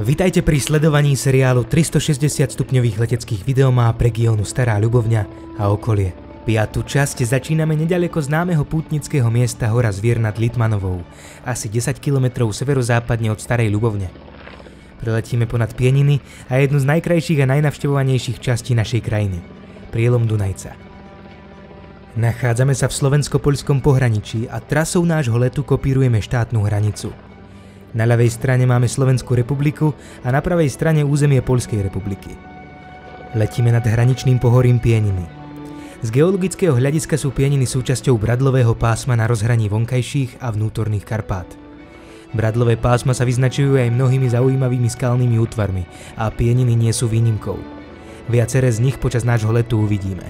Vitajte pri sledovaní seriálu 360 stupňových leteckých videomáp regiónu Stará Ľubovňa a okolie. 5. časť začíname neďaleko známeho pútnického miesta Hora Zvier nad Litmanovou, asi 10 km severozápadne od Starej Ľubovne. Preletíme ponad Pieniny a jednu z najkrajších a najnavštevovanejších častí našej krajiny, prielom Dunajca. Nachádzame sa v slovensko-poľskom pohraničí a trasou nášho letu kopírujeme štátnu hranicu. Na ľavej strane máme Slovenskú republiku a na pravej strane územie Poľskej republiky. Letíme nad hraničným pohorím Pieniny. Z geologického hľadiska sú Pieniny súčasťou bradlového pásma na rozhraní vonkajších a vnútorných Karpát. Bradlové pásma sa vyznačujú aj mnohými zaujímavými skalnými útvarmi a Pieniny nie sú výnimkou. Viaceré z nich počas nášho letu uvidíme.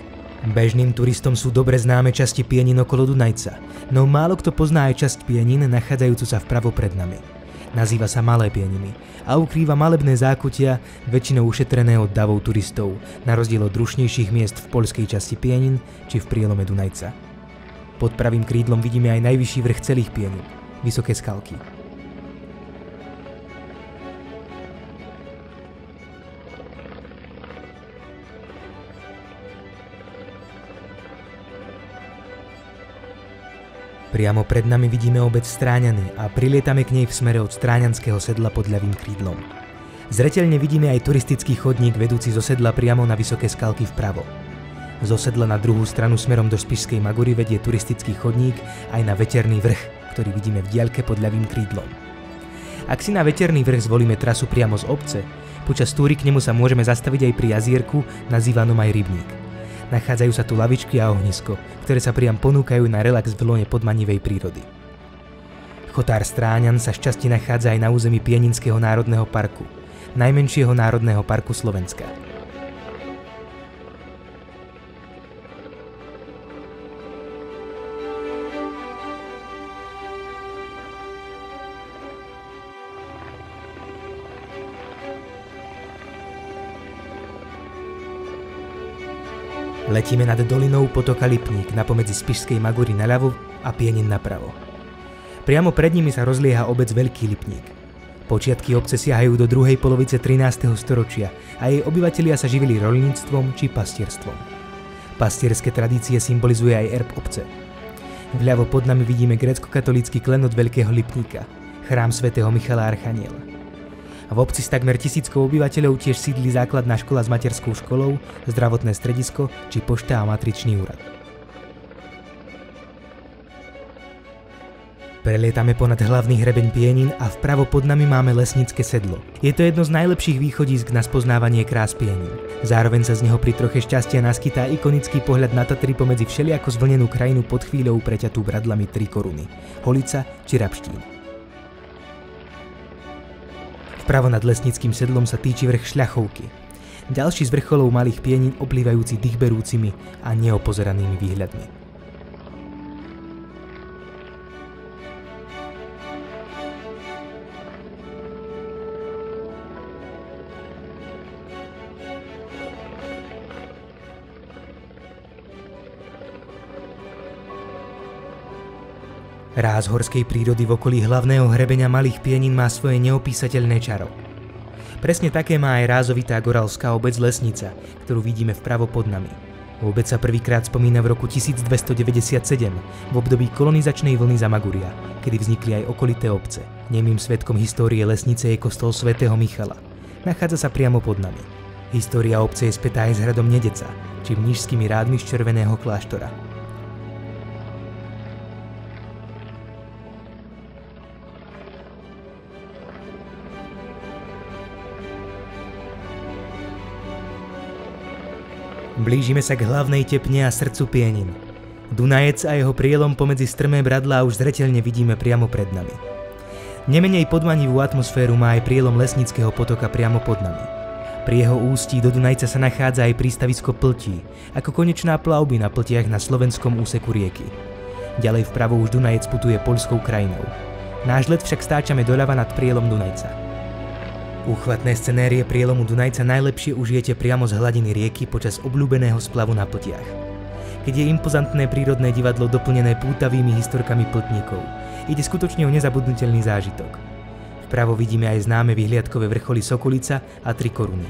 Bežným turistom sú dobre známe časti Pienin okolo Dunajca, no málo kto pozná aj časť Pienin nachádzajúcu sa vpravo pred nami. Nazýva sa Malé Pieniny a ukrýva malebné zákutia, väčšinou ušetrené od davov turistov, na rozdiel od rušnejších miest v poľskej časti Pienin či v prielome Dunajca. Pod pravým krídlom vidíme aj najvyšší vrch celých Pienin, Vysoké Skalky. Priamo pred nami vidíme obec Stráňany a prilietame k nej v smere od Stráňanského sedla pod ľavým krídlom. Zreteľne vidíme aj turistický chodník vedúci zo sedla priamo na Vysoké Skalky vpravo. Zo sedla na druhú stranu smerom do Spišskej Magury vedie turistický chodník aj na Veterný vrch, ktorý vidíme v diaľke pod ľavým krídlom. Ak si na Veterný vrch zvolíme trasu priamo z obce, počas túry k nemu sa môžeme zastaviť aj pri jazierku, nazývanom aj Rybník. Nachádzajú sa tu lavičky a ohnisko, ktoré sa priam ponúkajú na relax v lone podmanivej prírody. Chotár Stráňan sa šťastie nachádza aj na území Pieninského národného parku, najmenšieho národného parku Slovenska. Letíme nad dolinou potoka Lipník napomedzi Spišskej Magury naľavo a Pienin napravo. Priamo pred nimi sa rozlieha obec Veľký Lipník. Počiatky obce siahajú do druhej polovice 13. storočia a jej obyvatelia sa živili roľníctvom či pastierstvom. Pastierské tradície symbolizuje aj erb obce. Vľavo pod nami vidíme grécko-katolícky klenot Veľkého Lipníka, chrám svätého Michala Archaniela. V obci s takmer 1000 obyvateľov tiež sídli základná škola s materskou školou, zdravotné stredisko či pošta a matričný úrad. Prelietame ponad hlavný hrebeň Pienin a vpravo pod nami máme Lesnické sedlo. Je to jedno z najlepších východísk na spoznávanie krás Pienin. Zároveň sa z neho pri troche šťastia naskytá ikonický pohľad na Tatry pomedzi všeliako zvlnenú krajinu pod chvíľou preťatú bradlami Tri koruny, Holica či Rabštín. Vpravo nad Lesnickým sedlom sa týči vrch Šľachovky, ďalší z vrcholov Malých Pienin oplývajúci dýchberúcimi a neopozeranými výhľadmi. Ráz horskej prírody v okolí hlavného hrebeňa Malých Pienin má svoje neopísateľné čaro. Presne také má aj rázovitá goralská obec Lesnica, ktorú vidíme vpravo pod nami. Obec sa prvýkrát spomína v roku 1297, v období kolonizačnej vlny za Maguria, kedy vznikli aj okolité obce. Nemým svedkom histórie Lesnice je kostol svätého Michala. Nachádza sa priamo pod nami. História obce je spätá aj s hradom Nedeca, či mníšskými rádmi z Červeného kláštora. Blížime sa k hlavnej tepne a srdcu Pienin. Dunajec a jeho prielom pomedzi strmé bradlá už zreteľne vidíme priamo pred nami. Nemenej podmanivú atmosféru má aj prielom Lesnického potoka priamo pod nami. Pri jeho ústí do Dunajca sa nachádza aj prístavisko Pltí, ako konečná plavby na pltiach na slovenskom úseku rieky. Ďalej vpravo už Dunajec putuje poľskou krajinou. Náš let však stáčame doľava nad prielom Dunajca. Úchvatné scenérie prielomu Dunajca najlepšie užijete priamo z hladiny rieky počas obľúbeného splavu na pltiach. Keď je impozantné prírodné divadlo doplnené pútavými historkami pltníkov, ide skutočne o nezabudnutelný zážitok. V Vpravo vidíme aj známe vyhliadkové vrcholy Sokolica a Tri Koruny.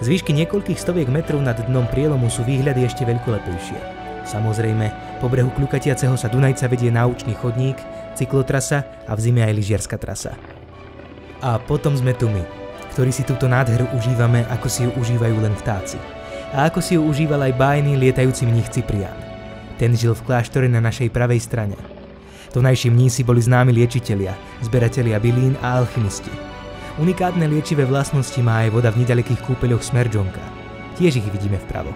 Z výšky niekoľkých stoviek metrov nad dnom prielomu sú výhľady ešte veľkolepejšie. Samozrejme, po brehu kľukatiaceho sa Dunajca vedie náučný chodník, cyklotrasa a v zime aj lyžiarska trasa. A potom sme tu my, ktorí si túto nádheru užívame, ako si ju užívajú len vtáci. A ako si ju užíval aj bájny lietajúci mních Cyprián. Ten žil v kláštore na našej pravej strane. Tunajší mnísi boli známi liečitelia, zberatelia bylín a alchymisti. Unikátne liečivé vlastnosti má aj voda v nedalekých kúpeľoch Smerdžonka. Tiež ich vidíme vpravo.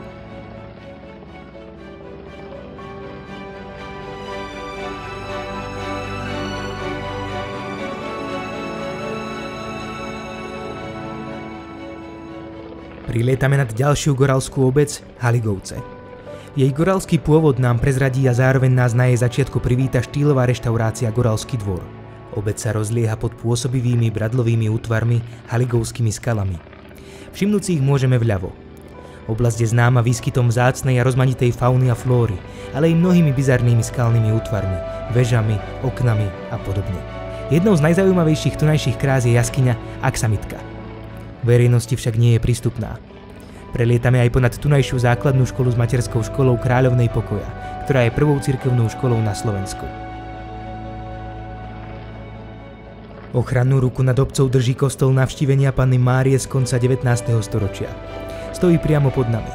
Prilietame nad ďalšiu goralskú obec Haligovce. Jej goralský pôvod nám prezradí a zároveň nás na jej začiatku privíta štýlová reštaurácia Goralský dvor. Obec sa rozlieha pod pôsobivými bradlovými útvarmi Haligovskými skalami. Všimnúť si ich môžeme vľavo. Oblasť je známa výskytom vzácnej a rozmanitej fauny a flóry, ale i mnohými bizarnými skalnými útvarmi, vežami, oknami a podobne. Jednou z najzaujímavejších tunajších krás je jaskyňa Aksamitka. Verejnosti však nie je prístupná. Prelietame aj ponad tunajšiu základnú školu s materskou školou Kráľovnej pokoja, ktorá je prvou cirkevnou školou na Slovensku. Ochrannú ruku nad obcov drží kostol Navštívenia Panny Márie z konca 19. storočia. Stojí priamo pod nami.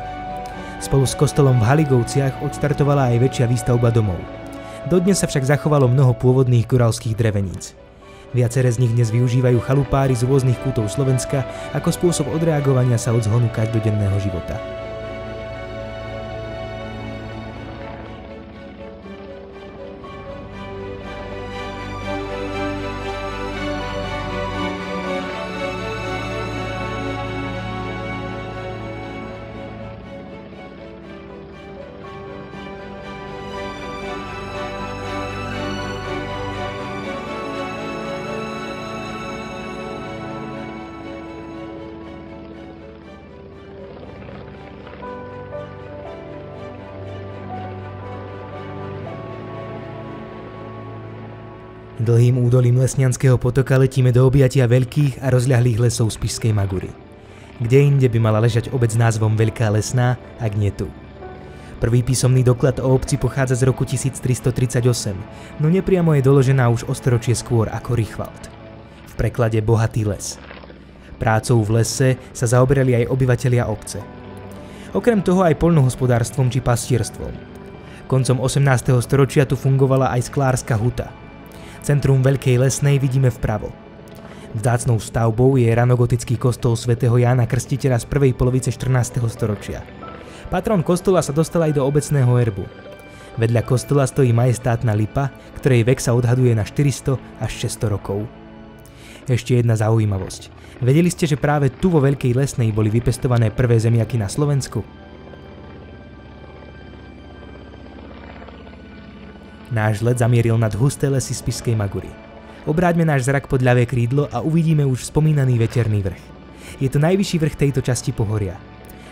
Spolu s kostolom v Haligovciach odštartovala aj väčšia výstavba domov. Dodnes sa však zachovalo mnoho pôvodných goralských dreveníc. Viaceré z nich dnes využívajú chalupári z rôznych kútov Slovenska ako spôsob odreagovania sa od zhonu každodenného života. Dlhým údolím Lesnianského potoka letíme do objatia veľkých a rozľahlých lesov Spišskej Magury. Kde inde by mala ležať obec s názvom Veľká Lesná, ak nie tu. Prvý písomný doklad o obci pochádza z roku 1338, no nepriamo je doložená už o storočie skôr ako Richwald. V preklade Bohatý les. Prácou v lese sa zaoberali aj obyvatelia obce. Okrem toho aj poľnohospodárstvom či pastierstvom. Koncom 18. storočia tu fungovala aj sklárska huta. Centrum Veľkej Lesnej vidíme vpravo. Vzácnou stavbou je ranogotický kostol svätého Jána Krstiteľa z prvej polovice 14. storočia. Patron kostola sa dostal aj do obecného erbu. Vedľa kostola stojí majestátna lipa, ktorej vek sa odhaduje na 400 až 600 rokov. Ešte jedna zaujímavosť. Vedeli ste, že práve tu vo Veľkej Lesnej boli vypestované prvé zemiaky na Slovensku? Náš let zamieril nad husté lesy Spišskej Magury. Obráťme náš zrak pod ľavé krídlo a uvidíme už spomínaný Veterný vrch. Je to najvyšší vrch tejto časti pohoria.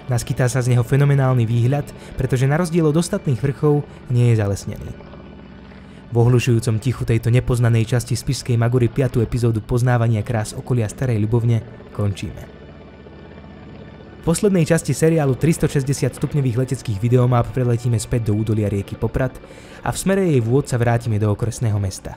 Naskytá sa z neho fenomenálny výhľad, pretože na rozdiel od ostatných vrchov nie je zalesnený. V ohlušujúcom tichu tejto nepoznanej časti Spišskej Magury 5. epizódu poznávania krás okolia Starej Ľubovne končíme. V poslednej časti seriálu 360 stupňových leteckých videomáp preletíme späť do údolia rieky Poprad a v smere jej vôd sa vrátime do okresného mesta.